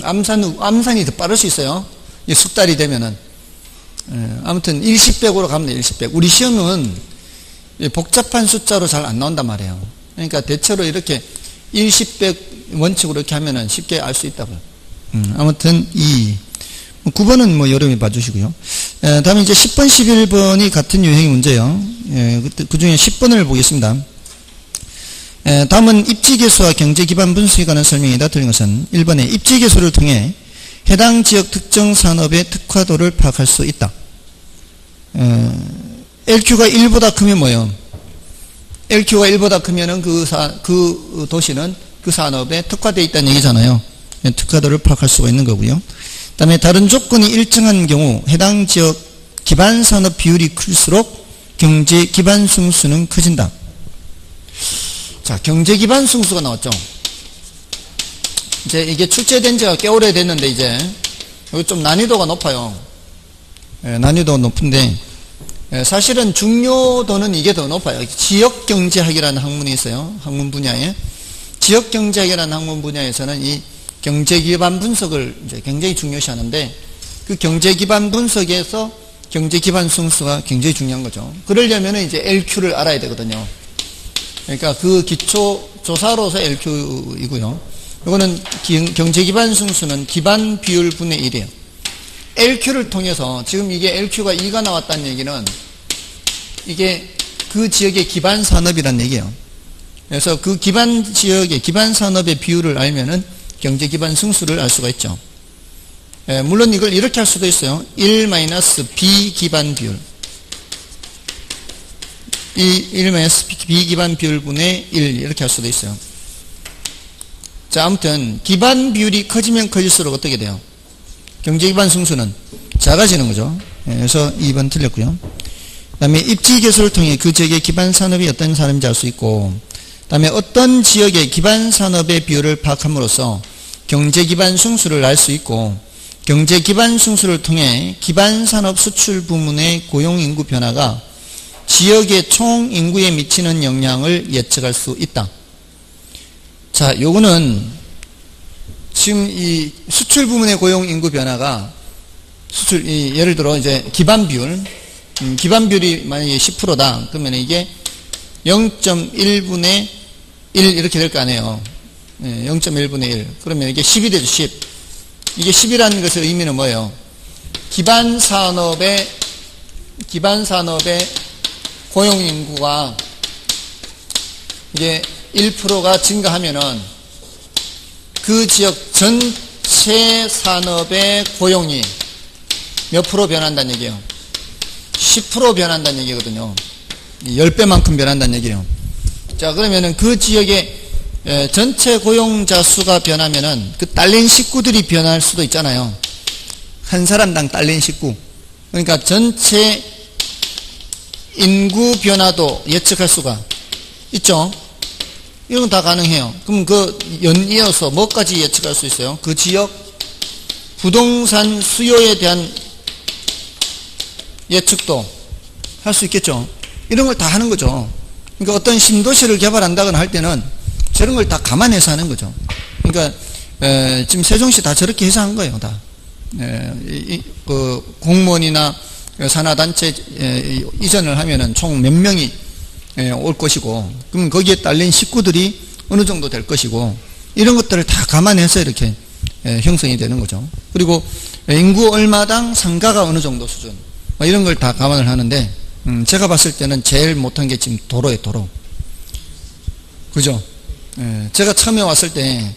암산이 더 빠를 수 있어요. 숙달이 되면은. 아무튼 1,10,100으로 가면 돼요. 1,10,100. 우리 시험은 복잡한 숫자로 잘 안 나온단 말이에요. 그러니까 대체로 이렇게 1,10,100 원칙으로 이렇게 하면은 쉽게 알 수 있다고요. 아무튼 9번은 뭐 여러분이 봐주시고요. 다음에 이제 10번, 11번이 같은 유형의 문제예요. 그 중에 10번을 보겠습니다. 다음은 입지계수와 경제기반 분석에 관한 설명이다. 틀린 것은 1번에 입지계수를 통해 해당 지역 특정 산업의 특화도를 파악할 수 있다. LQ가 1보다 크면 뭐예요? LQ가 1보다 크면은 그 도시는 그 산업에 특화되어 있다는 얘기잖아요. 특화도를 파악할 수가 있는 거고요. 그 다음에 다른 조건이 일정한 경우 해당 지역 기반 산업 비율이 클수록 경제 기반 승수는 커진다. 자, 경제 기반 승수가 나왔죠. 이제 이게 출제된 지가 꽤 오래됐는데 이제 이거 좀 난이도가 높아요. 난이도가 높은데 사실은 중요도는 이게 더 높아요. 지역경제학이라는 학문이 있어요. 학문 분야에. 지역경제학이라는 학문 분야에서는 이 경제기반 분석을 이제 굉장히 중요시하는데 그 경제기반 분석에서 경제기반 승수가 굉장히 중요한 거죠. 그러려면 이제 LQ를 알아야 되거든요. 그러니까 그 기초 조사로서 LQ이고요. 이거는 경제기반 승수는 기반 비율 분의 1이에요. LQ를 통해서 지금 이게 LQ가 2가 나왔다는 얘기는 이게 그 지역의 기반 산업이란 얘기예요. 그래서 그 기반 지역의 기반 산업의 비율을 알면은 경제 기반 승수를 알 수가 있죠. 물론 이걸 이렇게 할 수도 있어요. 1-B 기반 비율. 1-B 기반 비율 분의 1 이렇게 할 수도 있어요. 자, 아무튼 기반 비율이 커지면 커질수록 어떻게 돼요? 경제 기반 승수는 작아지는 거죠. 그래서 2번 틀렸고요. 그 다음에 입지 개수를 통해 그 지역의 기반 산업이 어떤 산업인지 알 수 있고, 그 다음에 어떤 지역의 기반 산업의 비율을 파악함으로써 경제 기반 승수를 알 수 있고, 경제 기반 승수를 통해 기반 산업 수출 부문의 고용 인구 변화가 지역의 총 인구에 미치는 영향을 예측할 수 있다. 자, 요거는 지금 이 수출 부문의 고용 인구 변화가 예를 들어 이제 기반 비율, 기반 비율이 만약에 10%다. 그러면 이게 0.1분의 1 이렇게 될 거 아니에요. 0.1분의 1. 그러면 이게 10이 되죠, 10. 이게 10이라는 것의 의미는 뭐예요? 기반 산업의 고용 인구가 이게 1%가 증가하면은 그 지역 전체 산업의 고용이 몇 프로 변한다는 얘기예요? 10% 변한다는 얘기거든요. 10배만큼 변한다는 얘기예요. 자, 그러면은 그 지역의 전체 고용자 수가 변하면은 그 딸린 식구들이 변할 수도 있잖아요. 한 사람당 딸린 식구. 그러니까 전체 인구 변화도 예측할 수가 있죠. 이런 건 다 가능해요. 그럼 그 연이어서 뭐까지 예측할 수 있어요? 그 지역 부동산 수요에 대한 예측도 할 수 있겠죠. 이런 걸 다 하는 거죠. 그러니까 어떤 신도시를 개발한다거나 할 때는 저런 걸 다 감안해서 하는 거죠. 그러니까 지금 세종시 다 저렇게 해서 한 거예요. 다 그 공무원이나 산하단체 이전을 하면은 총 몇 명이 올 것이고, 그럼 거기에 딸린 식구들이 어느 정도 될 것이고, 이런 것들을 다 감안해서 이렇게 형성이 되는 거죠. 그리고 인구 얼마당 상가가 어느 정도 수준, 이런 걸 다 감안을 하는데, 제가 봤을 때는 제일 못한 게 지금 도로예요, 도로. 그죠? 제가 처음에 왔을 때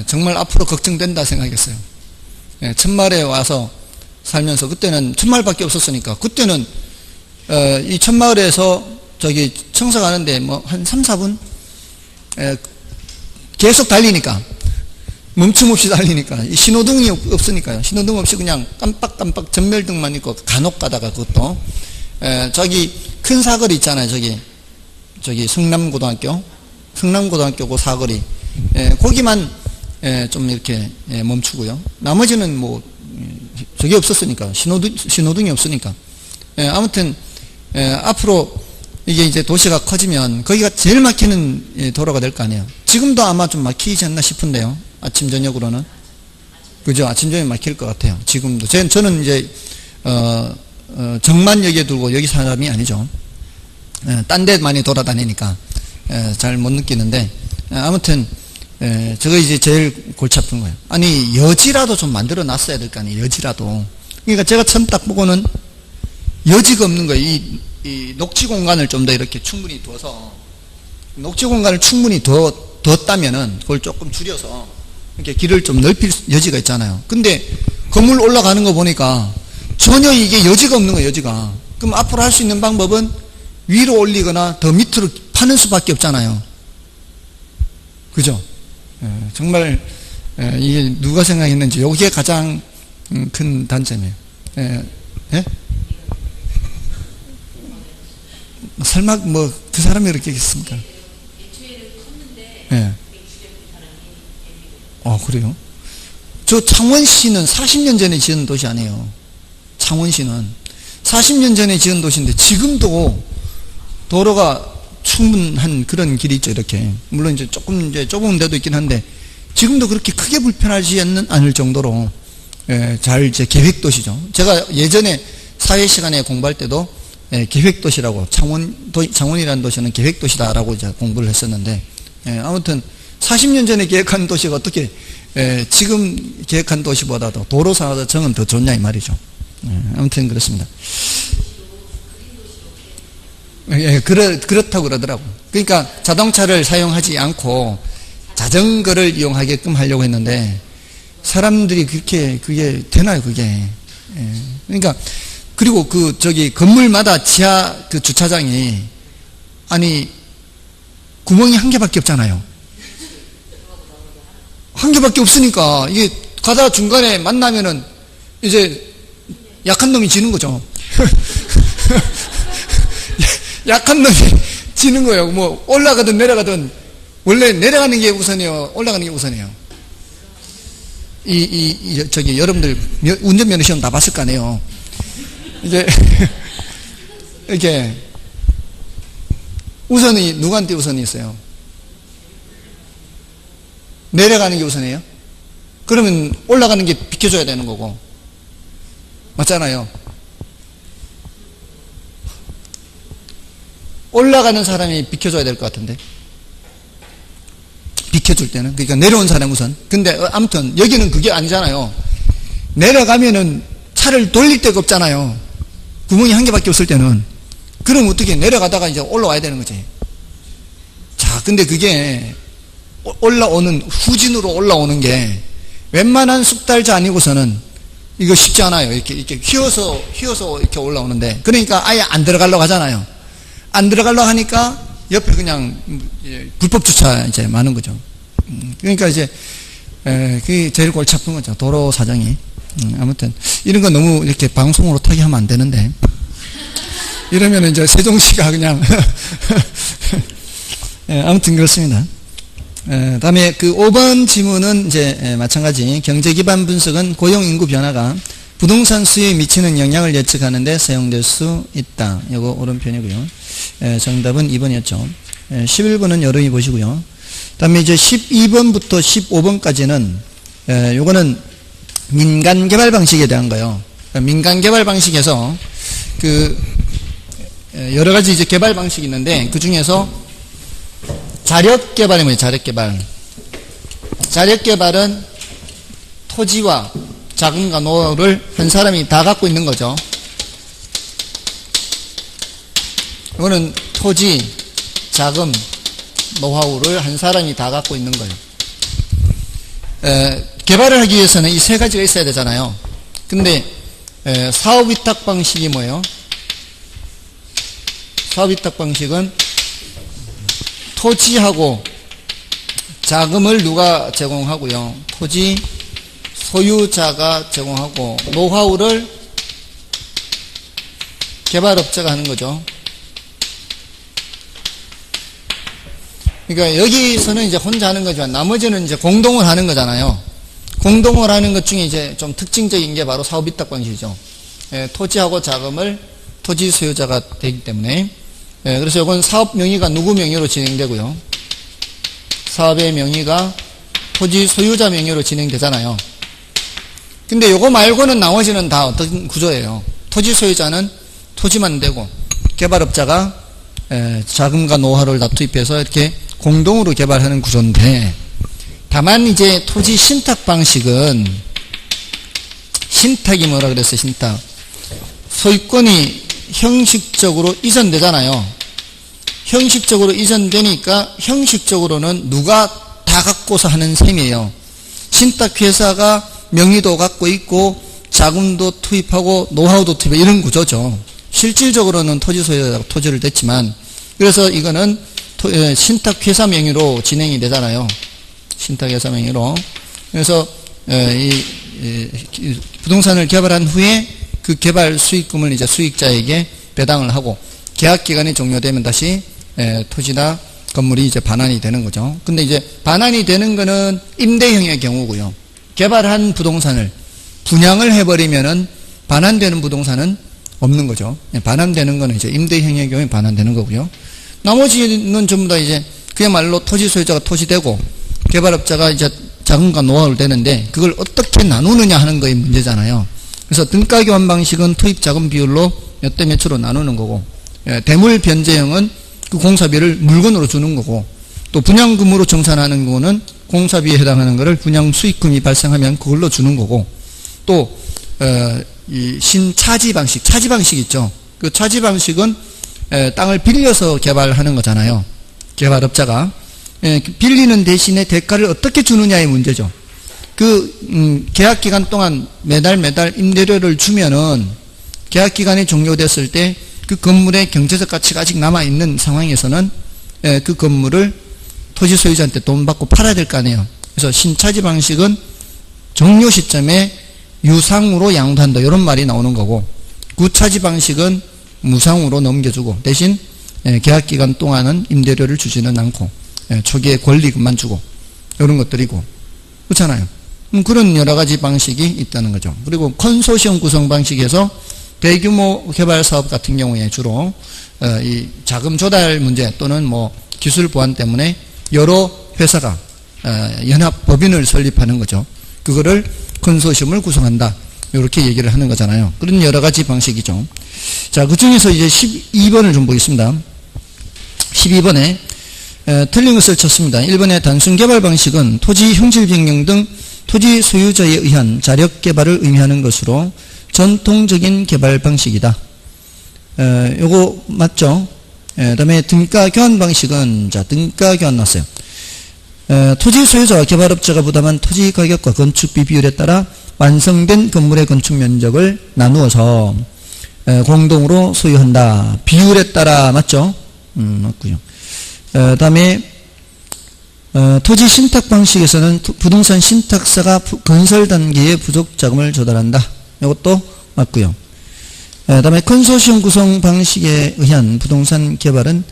정말 앞으로 걱정된다 생각했어요. 천마을에 와서 살면서 그때는 천마을밖에 없었으니까, 그때는 이 천마을에서 저기 청소 가는데 뭐 한 3, 4분 계속 달리니까, 멈춤 없이 달리니까, 이 신호등이 없으니까요. 신호등 없이 그냥 깜빡깜빡 전멸등만 있고, 간혹 가다가 그것도 저기 큰 사거리 있잖아요. 저기 성남고등학교 그 사거리, 거기만 좀 이렇게 멈추고요. 나머지는 뭐 저게 없었으니까, 신호등이 없으니까. 아무튼 앞으로 이게 이제 도시가 커지면 거기가 제일 막히는 도로가 될 거 아니에요. 지금도 아마 좀 막히지 않나 싶은데요. 아침 저녁으로는. 그죠? 아침 저녁에 막힐 것 같아요. 지금도. 저는 이제 정만역에 두고 여기 사람이 아니죠. 딴 데 많이 돌아다니니까 잘 못 느끼는데, 아무튼 저거 이제 제일 골치 아픈 거예요. 아니, 여지라도 좀 만들어 놨어야 될 거 아니에요. 여지라도. 그러니까 제가 처음 딱 보고는 여지가 없는 거예요. 이 녹지 공간을 좀 더 이렇게 충분히 둬서, 녹지 공간을 충분히 뒀다면은 그걸 조금 줄여서 이렇게 길을 좀 넓힐 여지가 있잖아요. 근데 건물 올라가는 거 보니까 전혀 이게 여지가 없는 거예요, 여지가. 그럼 앞으로 할 수 있는 방법은 위로 올리거나 더 밑으로 파는 수밖에 없잖아요. 그죠? 정말 이게 누가 생각했는지 이게 가장 큰 단점이에요. 설마 뭐 그 사람이 그렇게 했습니까? 아, 그래요? 저 창원시는 40년 전에 지은 도시 아니에요. 창원시는 40년 전에 지은 도시인데 지금도 도로가 충분한 그런 길이 있죠, 이렇게. 물론 이제 조금 이제 좁은 데도 있긴 한데 지금도 그렇게 크게 불편하지 않을 정도로 잘 이제 계획도시죠. 제가 예전에 사회 시간에 공부할 때도 계획도시라고 창원이라는 도시는 계획도시다라고 이제 공부를 했었는데 아무튼 40년 전에 계획한 도시가 어떻게 지금 계획한 도시보다도 도로상의 정은 더 좋냐 이 말이죠. 아무튼 그렇습니다. 그렇다고 그러더라고. 그러니까 자동차를 사용하지 않고 자전거를 이용하게끔 하려고 했는데 사람들이 그게 되나요, 그게? 그러니까 그리고 건물마다 지하 그 주차장이 아니 구멍이 한 개밖에 없잖아요. 한 개밖에 없으니까 이게 가다 중간에 만나면은 이제 약한 놈이 지는 거죠. 약한 놈이 지는 거예요. 뭐 올라가든 내려가든 원래 내려가는 게 우선이요, 올라가는 게 우선이에요. 여러분들 운전면허 시험 다 봤을 거 아니에요. 이제 이렇게 우선이 누구한테 우선이 있어요? 내려가는 게 우선이에요? 그러면 올라가는 게 비켜줘야 되는 거고 맞잖아요. 올라가는 사람이 비켜줘야 될 것 같은데 비켜줄 때는 그러니까 내려온 사람 우선. 근데 아무튼 여기는 그게 아니잖아요. 내려가면은 차를 돌릴 데가 없잖아요. 구멍이 한 개밖에 없을 때는. 그럼 어떻게 내려가다가 이제 올라와야 되는 거지. 자, 근데 그게 후진으로 올라오는 게 웬만한 숙달자 아니고서는 이거 쉽지 않아요. 이렇게 휘어서 이렇게 올라오는데. 그러니까 아예 안 들어가려고 하잖아요. 안 들어가려고 하니까 옆에 그냥 불법 주차 이제 많은 거죠. 그러니까 이제 그게 제일 골치 아픈 거죠. 도로 사정이. 아무튼 이런 거 너무 이렇게 방송으로 타게 하면 안 되는데 이러면 이제 세종시가 그냥 아무튼 그렇습니다. 다음에 그 5번 지문은 이제 마찬가지 경제 기반 분석은 고용 인구 변화가 부동산 수요에 미치는 영향을 예측하는 데 사용될 수 있다. 이거 오른편이고요. 정답은 2번이었죠. 11번은 여러분이 보시고요. 다음에 이제 12번부터 15번까지는 요거는 민간 개발 방식에 대한 거예요. 민간 개발 방식에서 여러 가지 이제 개발 방식이 있는데 그 중에서 자력 개발이 뭐예요? 자력 개발. 자력 개발은 토지와 자금과 노후를 한 사람이 다 갖고 있는 거죠. 이거는 토지, 자금, 노하우를 한 사람이 다 갖고 있는 거예요. 개발을 하기 위해서는 이 세 가지가 있어야 되잖아요. 근데 사업위탁 방식이 뭐예요? 사업위탁 방식은 토지하고 자금을 누가 제공하고요. 토지 소유자가 제공하고 노하우를 개발업자가 하는 거죠. 그러니까 여기서는 이제 혼자 하는 거지만 나머지는 이제 공동을 하는 거잖아요. 공동을 하는 것 중에 이제 좀 특징적인 게 바로 사업위탁 방식이죠. 토지하고 자금을 토지 소유자가 되기 때문에 그래서 이건 사업 명의가 누구 명의로 진행되고요. 사업의 명의가 토지 소유자 명의로 진행되잖아요. 근데 요거 말고는 나머지는 다 어떤 구조예요? 토지 소유자는 토지만 되고 개발업자가 자금과 노하우를 다 투입해서 이렇게 공동으로 개발하는 구조인데 다만 이제 토지 신탁 방식은 신탁이 뭐라 그랬어요? 신탁. 소유권이 형식적으로 이전되잖아요. 형식적으로 이전되니까 형식적으로는 누가 다 갖고서 하는 셈이에요. 신탁회사가 명의도 갖고 있고 자금도 투입하고 노하우도 투입하고 이런 구조죠. 실질적으로는 토지 소유자가 토지를 댔지만 그래서 이거는 신탁회사 명의로 진행이 되잖아요. 신탁회사 명의로. 그래서 부동산을 개발한 후에 그 개발 수익금을 이제 수익자에게 배당을 하고 계약 기간이 종료되면 다시 토지나 건물이 이제 반환이 되는 거죠. 근데 이제 반환이 되는 거는 임대형의 경우고요. 개발한 부동산을 분양을 해버리면은 반환되는 부동산은 없는 거죠. 반환되는 거는 이제 임대형의 경우에 반환되는 거고요. 나머지는 전부 다 이제 그야말로 토지 소유자가 토지되고 개발업자가 이제 자금과 노하우를 대는데 그걸 어떻게 나누느냐 하는 거의 문제잖아요. 그래서 등가 교환 방식은 투입 자금 비율로 몇 대 몇으로 나누는 거고, 대물 변제형은 그 공사비를 물건으로 주는 거고, 또 분양금으로 정산하는 거는 공사비에 해당하는 거를 분양 수익금이 발생하면 그걸로 주는 거고, 또 이 신차지 방식, 차지 방식 있죠. 그 차지 방식은 땅을 빌려서 개발하는 거잖아요. 개발업자가 빌리는 대신에 대가를 어떻게 주느냐의 문제죠. 그 계약 기간 동안 매달 임대료를 주면은 계약 기간이 종료됐을 때 그 건물의 경제적 가치가 아직 남아 있는 상황에서는 그 건물을 토지 소유자한테 돈 받고 팔아야 될 거 아니에요. 그래서 신차지 방식은 종료 시점에 유상으로 양도한다 이런 말이 나오는 거고, 구차지 방식은 무상으로 넘겨주고 대신 계약 기간 동안은 임대료를 주지는 않고 초기에 권리금만 주고 이런 것들이고, 그렇잖아요. 그런 여러 가지 방식이 있다는 거죠. 그리고 컨소시엄 구성 방식에서 대규모 개발 사업 같은 경우에 주로 이 자금 조달 문제 또는 뭐 기술 보완 때문에 여러 회사가 연합 법인을 설립하는 거죠. 그거를 컨소시엄을 구성한다 이렇게 얘기를 하는 거잖아요. 그런 여러 가지 방식이죠. 자, 그 중에서 이제 12번을 좀 보겠습니다. 12번에 틀린 것을 쳤습니다. 1번의 단순 개발 방식은 토지 형질 변경 등 토지 소유자에 의한 자력 개발을 의미하는 것으로 전통적인 개발 방식이다. 요거 맞죠? 다음에 등가 교환 방식은, 자, 등가 교환 났어요. 토지 소유자와 개발업자가 부담한 토지 가격과 건축비 비율에 따라 완성된 건물의 건축 면적을 나누어서 공동으로 소유한다. 비율에 따라 맞죠? 맞고요. 다음에 토지 신탁 방식에서는 부동산 신탁사가 건설 단계에 부족 자금을 조달한다. 이것도 맞고요. 다음에 컨소시엄 구성 방식에 의한 부동산 개발은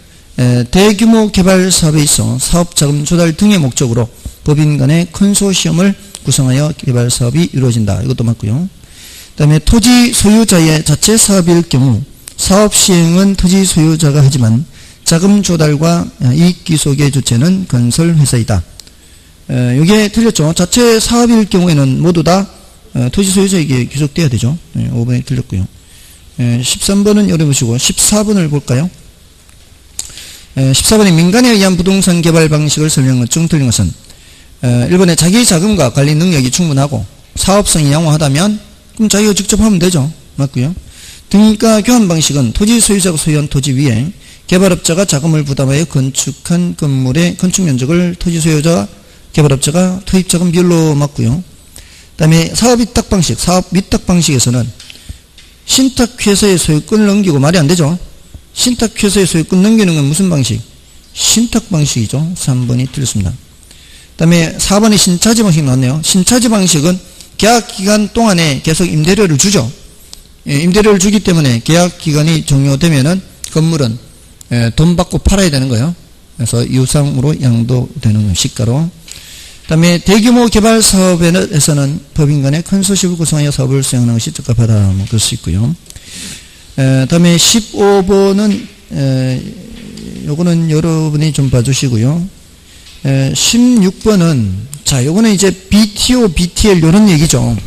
대규모 개발 사업에 있어 사업 자금 조달 등의 목적으로 법인 간의 컨소시엄을 구성하여 개발 사업이 이루어진다. 이것도 맞고요. 다음에 토지 소유자의 자체 사업일 경우 사업 시행은 토지 소유자가 하지만 자금 조달과 이익 기속의 주체는 건설회사이다. 이게 틀렸죠. 자체 사업일 경우에는 모두 다 토지 소유자에게 귀속돼야 되죠. 5번이 틀렸고요. 13번은 어려보시고 14번을 볼까요? 14번에 민간에 의한 부동산 개발 방식을 설명한 것 중 틀린 것은 1번에 자기 자금과 관리 능력이 충분하고 사업성이 양호하다면 그럼 자기가 직접 하면 되죠. 맞고요. 등가 교환 방식은 토지 소유자가 소유한 토지 위에 개발업자가 자금을 부담하여 건축한 건물의 건축 면적을 토지 소유자와 개발업자가 투입 자금 비율로 맞고요. 그 다음에 사업 위탁 방식, 사업 위탁 방식에서는 신탁회사의 소유권을 넘기고, 말이 안 되죠. 신탁회사의 소유권 넘기는 건 무슨 방식? 신탁 방식이죠. 3번이 틀렸습니다. 그 다음에 4번이 신차지 방식 나왔네요. 신차지 방식은 계약 기간 동안에 계속 임대료를 주죠. 임대료를 주기 때문에 계약 기간이 종료되면은 건물은 돈 받고 팔아야 되는 거예요. 그래서 유상으로 양도되는 시가로. 그 다음에 대규모 개발 사업에서는 법인 간의 컨소시엄을 구성하여 사업을 수행하는 것이 적합하다. 뭐 그럴 수 있고요. 다음에 15번은 요거는 여러분이 좀 봐주시고요. 16번은 자, 요거는 이제 BTO, BTL 요런 얘기죠.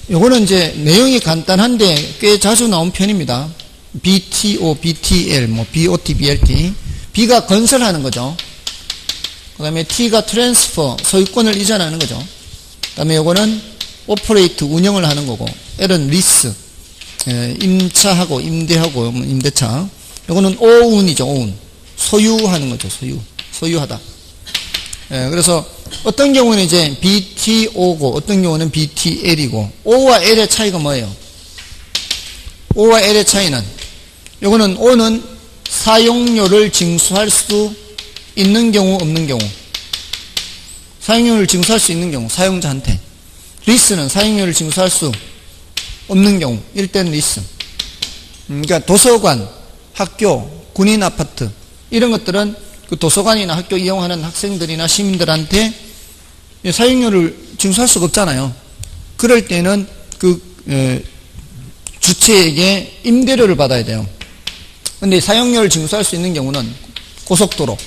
요거는 이제 내용이 간단한데 꽤 자주 나온 편입니다. BTO, BTL, 뭐 BOT, BLT. B가 건설하는 거죠. 그 다음에 T가 트랜스퍼, 소유권을 이전하는 거죠. 그 다음에 요거는 오퍼레이트, 운영을 하는 거고, L은 리스, 임차하고 임대하고 임대차. 요거는 오운이죠. 오운, 소유하는 거죠. 소유하다. 그래서 어떤 경우는 이제 BTO고 어떤 경우는 BTL이고, O와 L의 차이가 뭐예요? O와 L의 차이는, 요거는 O는 사용료를 징수할 수 있는 경우 없는 경우, 사용료를 징수할 수 있는 경우 사용자한테, 리스는 사용료를 징수할 수 없는 경우, 일대는 리스. 그러니까 도서관, 학교, 군인 아파트 이런 것들은 그 도서관이나 학교 이용하는 학생들이나 시민들한테 사용료를 징수할 수가 없잖아요. 그럴 때는 그 주체에게 임대료를 받아야 돼요. 근데 사용료를 징수할 수 있는 경우는 고속도로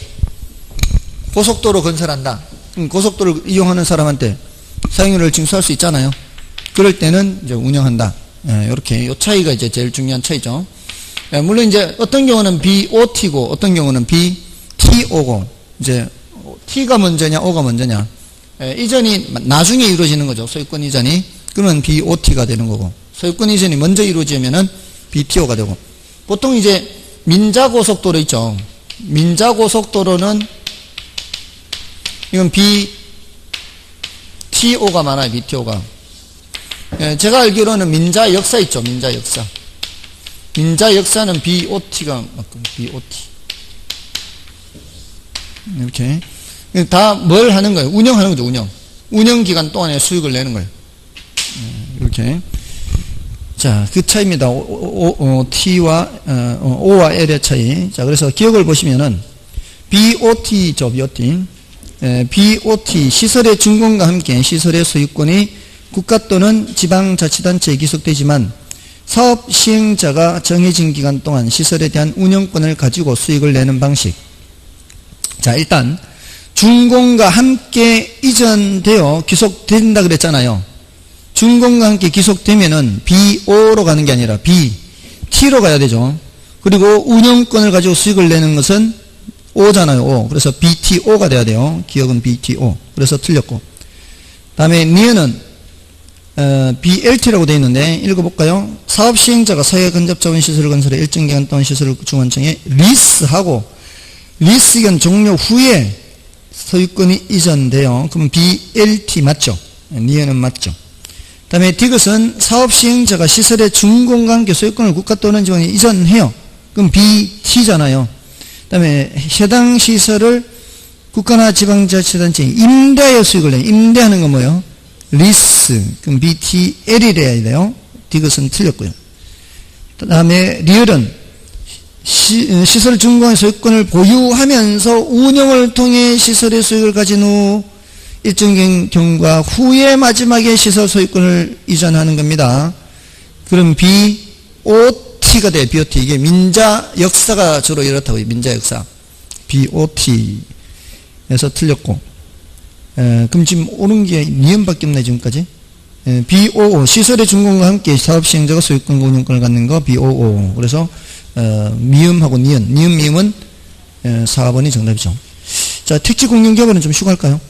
건설한다. 고속도로를 이용하는 사람한테 사용료를 징수할 수 있잖아요. 그럴 때는 이제 운영한다. 이렇게 요 차이가 이제 제일 중요한 차이죠. 물론 이제 어떤 경우는 BOT고 어떤 경우는 BTO고 이제 T가 먼저냐 O가 먼저냐 이전이 나중에 이루어지는 거죠. 소유권 이전이. 그러면 BOT가 되는 거고 소유권 이전이 먼저 이루어지면은 BTO가 되고 보통 이제 민자고속도로 있죠. 민자고속도로는 이건 BTO가 많아요. BTO가. 제가 알기로는 민자 역사 있죠. 민자 역사. 민자 역사는 BOT가 맞고 BOT. 이렇게 다 뭘 하는 거예요? 운영하는 거죠. 운영 기간 동안에 수익을 내는 거예요. 이렇게. 자, 그 차이입니다. T와 O와 L의 차이. 자, 그래서 기억을 보시면은 BOT죠. BOT 시설의 준공과 함께 시설의 소유권이 국가 또는 지방자치단체에 기속되지만 사업 시행자가 정해진 기간 동안 시설에 대한 운영권을 가지고 수익을 내는 방식. 자, 일단 준공과 함께 이전되어 기속된다 그랬잖아요. 준공과 함께 기속되면은 BO로 가는 게 아니라 BT로 가야 되죠. 그리고 운영권을 가지고 수익을 내는 것은 O잖아요. O. 그래서 BTO가 돼야 돼요. 기억은 BTO. 그래서 틀렸고. 다음에 니은은 BLT라고 되어 있는데 읽어볼까요? 사업 시행자가 사회 근접자원 시설을 건설해 일정 기간 동안 시설을 중원청에 리스하고 리스 기간 종료 후에 소유권이 이전돼요. 그럼 BLT 맞죠? 니은은 맞죠? 다음에 디귿은 사업 시행자가 시설의 준공과 함께 소유권을 국가 또는 지방에 이전해요. 그럼 BT잖아요. 다음에 해당 시설을 국가나 지방자치단체에 임대하여 수익을 내요. 임대하는 건 뭐예요? 리스. 그럼 BTL이래야 돼요. 디귿은 틀렸고요. 그 다음에 리을은 시설 준공의 소유권을 보유하면서 운영을 통해 시설의 수익을 가진 후 일정 경과 후에 마지막에 시설 소유권을 이전하는 겁니다. 그럼 BOT가 돼요. BOT. 이게 민자 역사가 주로 이렇다고요. 민자 역사. BOT에서 틀렸고. 그럼 지금 옳은 게 니은밖에 없네, 지금까지. BOO. 시설의 준공과 함께 사업 시행자가 소유권과 운영권을 갖는 거 BOO. 그래서 미음하고 니은. 니은 미음은 4번이 정답이죠. 자, 택지 공영 기업은 좀 쉬고 할까요?